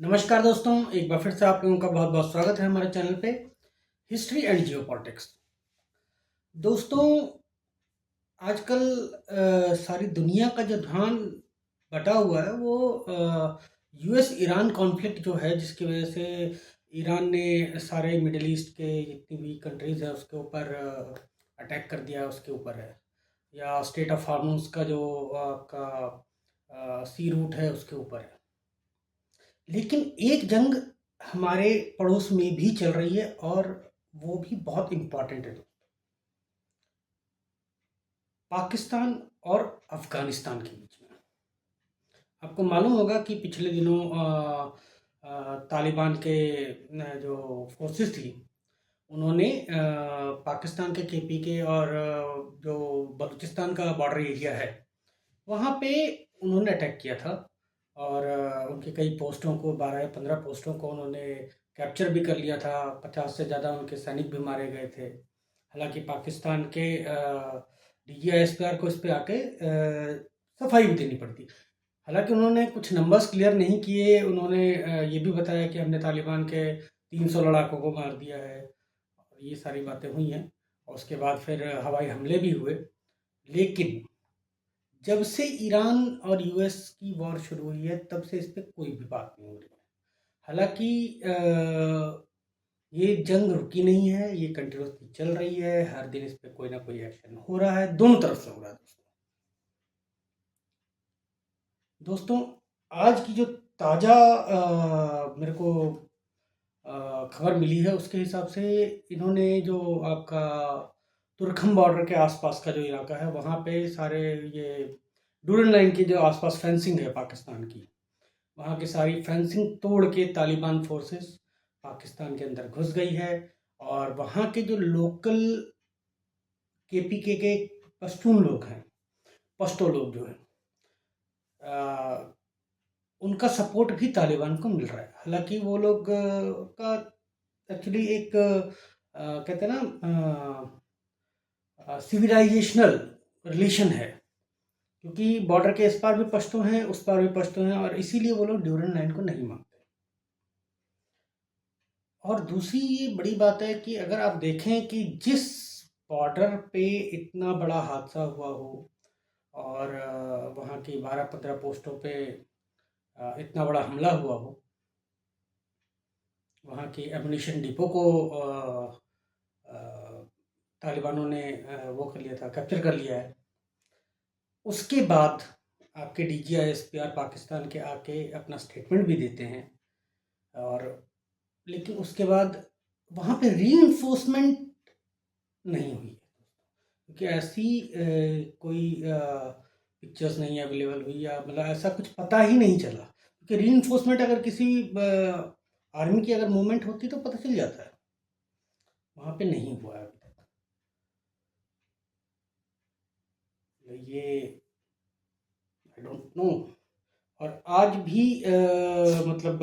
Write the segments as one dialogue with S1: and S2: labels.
S1: नमस्कार दोस्तों, एक बार फिर से आप लोगों का बहुत बहुत स्वागत है हमारे चैनल पे हिस्ट्री एंड जियोपॉलिटिक्स। दोस्तों, आजकल सारी दुनिया का जो ध्यान बटा हुआ है वो यूएस ईरान कॉन्फ्लिक्ट जो है, जिसकी वजह से ईरान ने सारे मिडिल ईस्ट के जितनी भी कंट्रीज़ है उसके ऊपर अटैक कर दिया, उसके ऊपर है। या स्टेट ऑफ हार्मोन्स का जो आपका सी रूट है उसके ऊपर है। लेकिन एक जंग हमारे पड़ोस में भी चल रही है और वो भी बहुत इम्पोर्टेंट है। पाकिस्तान और अफगानिस्तान के बीच में आपको मालूम होगा कि पिछले दिनों तालिबान के जो फोर्सेस थी उन्होंने पाकिस्तान के केपीके और जो बलूचिस्तान का बॉर्डर एरिया है वहाँ पे उन्होंने अटैक किया था। और उनके कई पोस्टों को 12 या 15 पोस्टों को उन्होंने कैप्चर भी कर लिया था। 50 से ज़्यादा उनके सैनिक भी मारे गए थे। हालांकि पाकिस्तान के DGISPR को इस पे आके सफाई भी देनी पड़ती। हालांकि उन्होंने कुछ नंबर्स क्लियर नहीं किए। उन्होंने ये भी बताया कि हमने तालिबान के 300 लड़ाकों को मार दिया है और ये सारी बातें हुई हैं। और उसके बाद फिर हवाई हमले भी हुए। लेकिन जब से ईरान और यूएस की वॉर शुरू हुई है तब से इस पे कोई भी बात नहीं हो रही है। हालांकि ये जंग रुकी नहीं है, ये कंटिन्यूसली चल रही है। हर दिन इस पे कोई ना कोई एक्शन हो रहा है, दोनों तरफ से हो रहा है। दोस्तों, आज की जो ताज़ा मेरे को खबर मिली है उसके हिसाब से इन्होंने जो आपका तुर्खम बॉर्डर के आसपास का जो इलाका है वहाँ पे सारे ये डूरन लाइन की जो आसपास फेंसिंग है पाकिस्तान की, वहाँ की सारी फेंसिंग तोड़ के तालिबान फोर्सेस पाकिस्तान के अंदर घुस गई है। और वहाँ के जो लोकल केपीके के पश्तून लोग हैं, पश्तो लोग जो हैं, उनका सपोर्ट भी तालिबान को मिल रहा है। हालांकि वो लोग का एक्चुअली एक कहते हैं ना सिविलाइजेशनल रिलेशन है, क्योंकि बॉर्डर के इस पार भी पश्तो हैं, उस पार भी पश्तो हैं, और इसीलिए वो लोग ड्यूरन लाइन को नहीं मानते। और दूसरी ये बड़ी बात है कि अगर आप देखें कि जिस बॉर्डर पे इतना बड़ा हादसा हुआ हो और वहाँ की 12-15 पोस्टों पे इतना बड़ा हमला हुआ हो, वहाँ की एमुनिशन डिपो को तालिबानों ने वो कर लिया था, कैप्चर कर लिया है। उसके बाद आपके DGISPR पाकिस्तान के आके अपना स्टेटमेंट भी देते हैं। और लेकिन उसके बाद वहाँ पे रीइंफोर्समेंट नहीं हुई है, क्योंकि ऐसी कोई पिक्चर्स नहीं अवेलेबल हुई, या मतलब ऐसा कुछ पता ही नहीं चला। क्योंकि रीइंफोर्समेंट अगर किसी आर्मी की अगर मूवमेंट होती तो पता चल जाता है, वहाँ पे नहीं हुआ है अभी तक। तो ये आई डोंट नो। और आज भी मतलब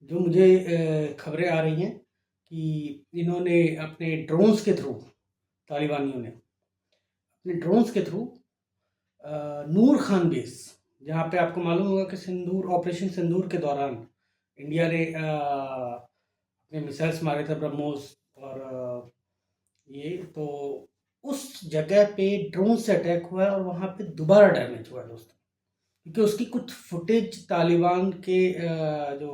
S1: जो मुझे खबरें आ रही हैं कि इन्होंने अपने ड्रोन्स के थ्रू, तालिबानियों ने अपने ड्रोन्स के थ्रू नूर खान बेस, जहाँ पे आपको मालूम होगा कि सिंदूर ऑपरेशन सिंदूर के दौरान इंडिया ने अपने मिसाइल्स मारे थे, ब्रह्मोस और ये तो उस जगह पे ड्रोन से अटैक हुआ है और वहाँ पे दोबारा डैमेज हुआ है दोस्तों। क्योंकि उसकी कुछ फुटेज तालिबान के जो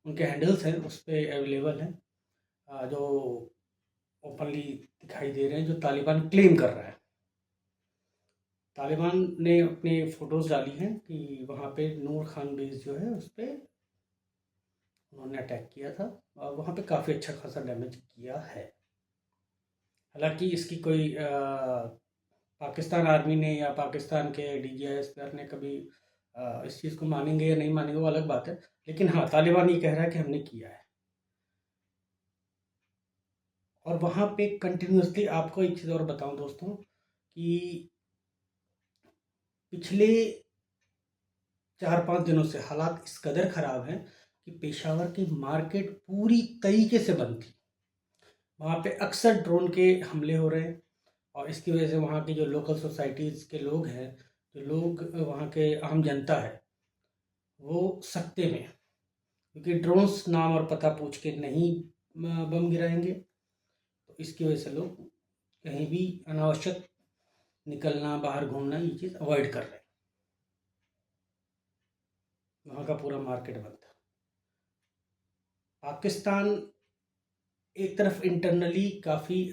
S1: उनके हैंडल्स हैं उस पे अवेलेबल हैं, जो ओपनली दिखाई दे रहे हैं, जो तालिबान क्लेम कर रहा है। तालिबान ने अपने फ़ोटोज़ डाली हैं कि वहाँ पे नूर खान बेस जो है उस पे उन्होंने अटैक किया था और वहाँ पे काफ़ी अच्छा खासा डैमेज किया है। हालांकि इसकी कोई पाकिस्तान आर्मी ने या पाकिस्तान के DGISPR ने कभी इस चीज़ को मानेंगे या नहीं मानेंगे वो अलग बात है। लेकिन हाँ, तालिबान ये कह रहा है कि हमने किया है। और वहाँ पे कंटिन्यूसली आपको एक चीज़ और बताऊं दोस्तों कि पिछले 4-5 दिनों से हालात इस कदर ख़राब हैं कि पेशावर की मार्केट पूरी तरीके से बंद थी। वहाँ पे अक्सर ड्रोन के हमले हो रहे हैं और इसकी वजह से वहाँ की जो लोकल सोसाइटीज़ के लोग हैं, जो लोग वहाँ के आम जनता है, वो सकते में है। क्योंकि ड्रोन्स नाम और पता पूछ के नहीं बम गिराएंगे। तो इसकी वजह से लोग कहीं भी अनावश्यक निकलना, बाहर घूमना, ये चीज़ अवॉइड कर रहे हैं। वहाँ का पूरा मार्केट बंद था। पाकिस्तान एक तरफ इंटरनली काफ़ी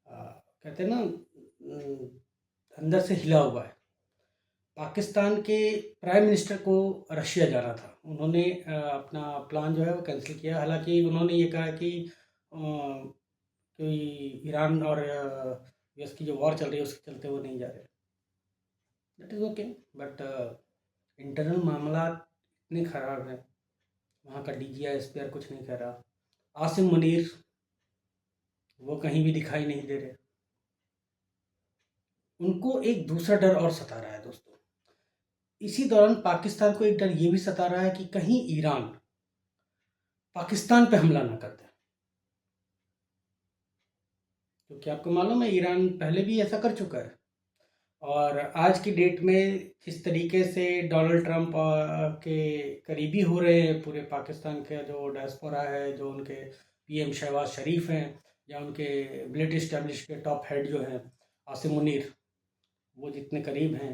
S1: कहते हैं ना, अंदर से हिला हुआ है। पाकिस्तान के प्राइम मिनिस्टर को रशिया जाना था, उन्होंने अपना प्लान जो है वो कैंसिल किया। हालांकि उन्होंने ये कहा कि कोई ईरान और यूएस की जो वॉर चल रही है उसके चलते वो नहीं जा रहे। That is okay, but internal मामला इतने ख़राब हैं। वहाँ का डीजीआई एसपीआर कुछ नहीं कह रहा। आसिम मुनीर वो कहीं भी दिखाई नहीं दे रहे। उनको एक दूसरा डर और सता रहा है दोस्तों। इसी दौरान पाकिस्तान को एक डर ये भी सता रहा है कि कहीं ईरान पाकिस्तान पे हमला ना कर दे। क्योंकि आपको मालूम है ईरान पहले भी ऐसा कर चुका है। और आज की डेट में जिस तरीके से डोनाल्ड ट्रंप के करीबी हो रहे हैं पूरे पाकिस्तान का जो डायस्पोरा है, जो उनके पीएम शहबाज शरीफ हैं, या उनके मिलिट्री इस्टेब्लिश के टॉप हेड जो हैं आसिम मुनीर, वो जितने करीब हैं,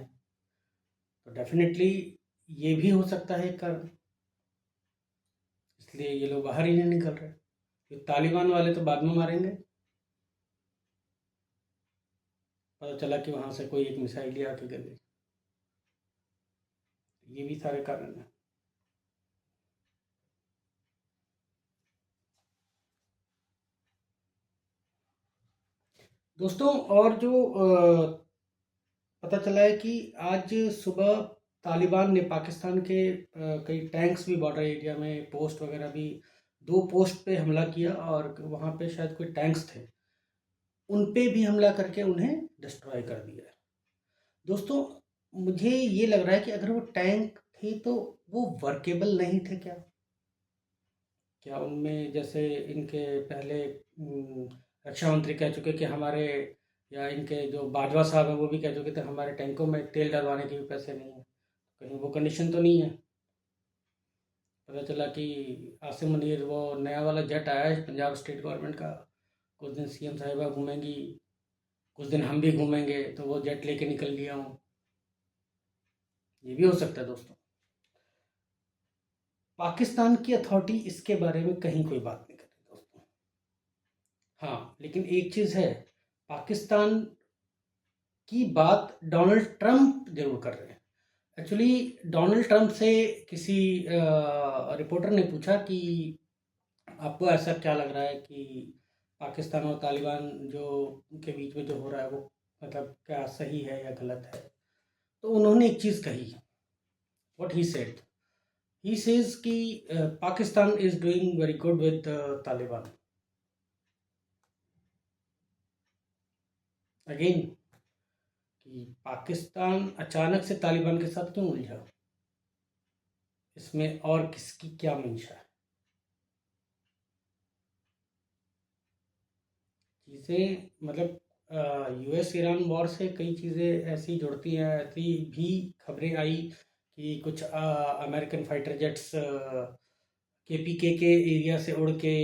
S1: तो डेफिनेटली ये भी हो सकता है एक कारण। इसलिए ये लोग बाहर ही नहीं निकल रहे। ये तालिबान वाले तो बाद में मारेंगे। पता चला कि वहाँ से कोई एक मिसाइल ही आके गिर गई। ये भी सारे कारण हैं। दोस्तों, और जो पता चला है कि आज सुबह तालिबान ने पाकिस्तान के कई टैंक्स भी बॉर्डर एरिया में, पोस्ट वगैरह भी, 2 पोस्ट पे हमला किया और वहाँ पे शायद कोई टैंक्स थे, उन पे भी हमला करके उन्हें डिस्ट्रॉय कर दिया है। दोस्तों, मुझे ये लग रहा है कि अगर वो टैंक थे तो वो वर्केबल नहीं थे क्या? क्या उनमें जैसे इनके पहले रक्षा मंत्री कह चुके कि हमारे, या इनके जो बाजवा साहब हैं वो भी कह चुके थे हमारे टैंकों में तेल डलवाने के भी पैसे नहीं हैं। कहीं वो कंडीशन तो नहीं है? पता चला कि आसिम मुनीर, वो नया वाला जेट आया है पंजाब स्टेट गवर्नमेंट का, कुछ दिन सीएम साहिबा घूमेंगी, कुछ दिन हम भी घूमेंगे, तो वो जेट लेके निकल लिया हूँ। ये भी हो सकता है दोस्तों। पाकिस्तान की अथॉरिटी इसके बारे में कहीं कोई बात नहीं कर रही दोस्तों। हाँ, लेकिन एक चीज़ है, पाकिस्तान की बात डोनाल्ड ट्रंप जरूर कर रहे हैं। एक्चुअली डोनाल्ड ट्रंप से किसी रिपोर्टर ने पूछा कि आपको ऐसा क्या लग रहा है कि पाकिस्तान और तालिबान जो के बीच में जो हो रहा है वो मतलब क्या सही है या गलत है? तो उन्होंने एक चीज़ कही, what he said, he says कि Pakistan is doing very good with Taliban. Again, कि पाकिस्तान अचानक से तालिबान के साथ क्यों उलझा, इसमें और किसकी क्या मंशा है? चीज़ें मतलब यूएस ईरान वॉर से कई चीज़ें ऐसी जुड़ती हैं। ऐसी भी खबरें आई कि कुछ अमेरिकन फाइटर जेट्स केपीके के एरिया से उड़ के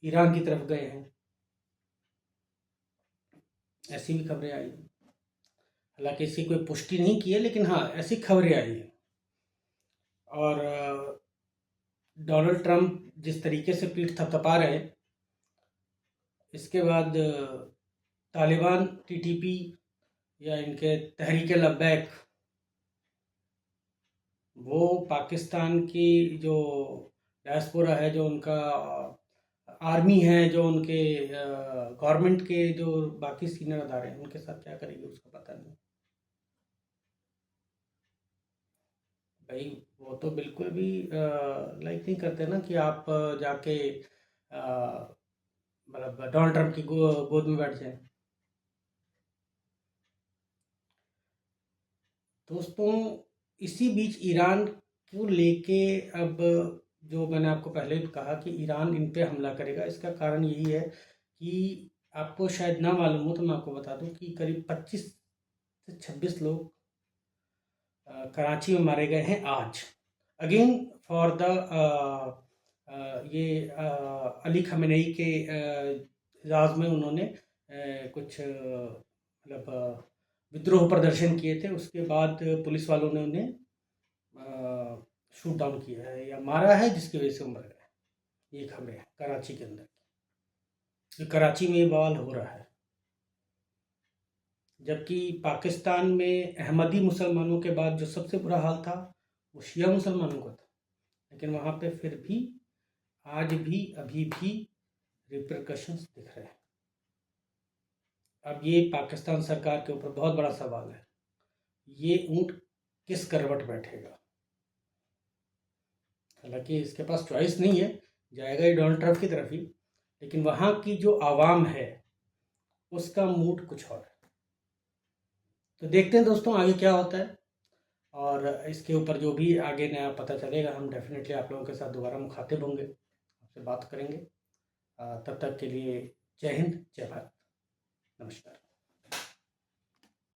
S1: ईरान की तरफ गए हैं। ऐसी भी खबरें आई। हालांकि इसकी कोई पुष्टि नहीं की है, लेकिन हाँ ऐसी खबरें आई हैं। और डोनाल्ड ट्रंप जिस तरीके से पीठ थपथपा रहे हैं, इसके बाद तालिबान, टीटीपी या इनके तहरीक लब्बैक, वो पाकिस्तान की जो डायस्पोरा है, जो उनका आर्मी है, जो उनके गवर्नमेंट के जो बाकी सीनियर अदारे हैं, उनके साथ क्या करेगी उसका पता नहीं। भाई वो तो बिल्कुल भी लाइक नहीं करते ना कि आप जाके मतलब डोनाल्ड ट्रंप की गोद में बैठ जाए। दोस्तों, इसी बीच ईरान को लेके अब, जो मैंने आपको पहले भी कहा कि ईरान इन पे हमला करेगा, इसका कारण यही है कि आपको शायद ना मालूम हो तो मैं आपको बता दूं कि करीब 25 से 26 लोग कराची में मारे गए हैं आज। अगेन फॉर द ये अली खamenei के एजाज़ में उन्होंने कुछ मतलब विद्रोह प्रदर्शन किए थे। उसके बाद पुलिस वालों ने उन्हें शूट डाउन किया है या मारा है, जिसकी वजह से वो मर गए। ये खबरें हैं कराची के अंदर की। कराची में ये बवाल हो रहा है, जबकि पाकिस्तान में अहमदी मुसलमानों के बाद जो सबसे बुरा हाल था वो शिया मुसलमानों का था, लेकिन वहाँ पे फिर भी आज भी अभी भी रिपरकशंस दिख रहे हैं। अब ये पाकिस्तान सरकार के ऊपर बहुत बड़ा सवाल है, ये ऊँट किस करवट बैठेगा। हालांकि इसके पास चॉइस नहीं है, जाएगा ही डोनाल्ड ट्रंप की तरफ ही, लेकिन वहाँ की जो आवाम है उसका मूड कुछ और है। तो देखते हैं दोस्तों आगे क्या होता है, और इसके ऊपर जो भी आगे नया पता चलेगा हम डेफिनेटली आप लोगों के साथ दोबारा मुखातिब होंगे, आपसे बात करेंगे। तब तक के लिए जय हिंद, जय भारत, नमस्कार।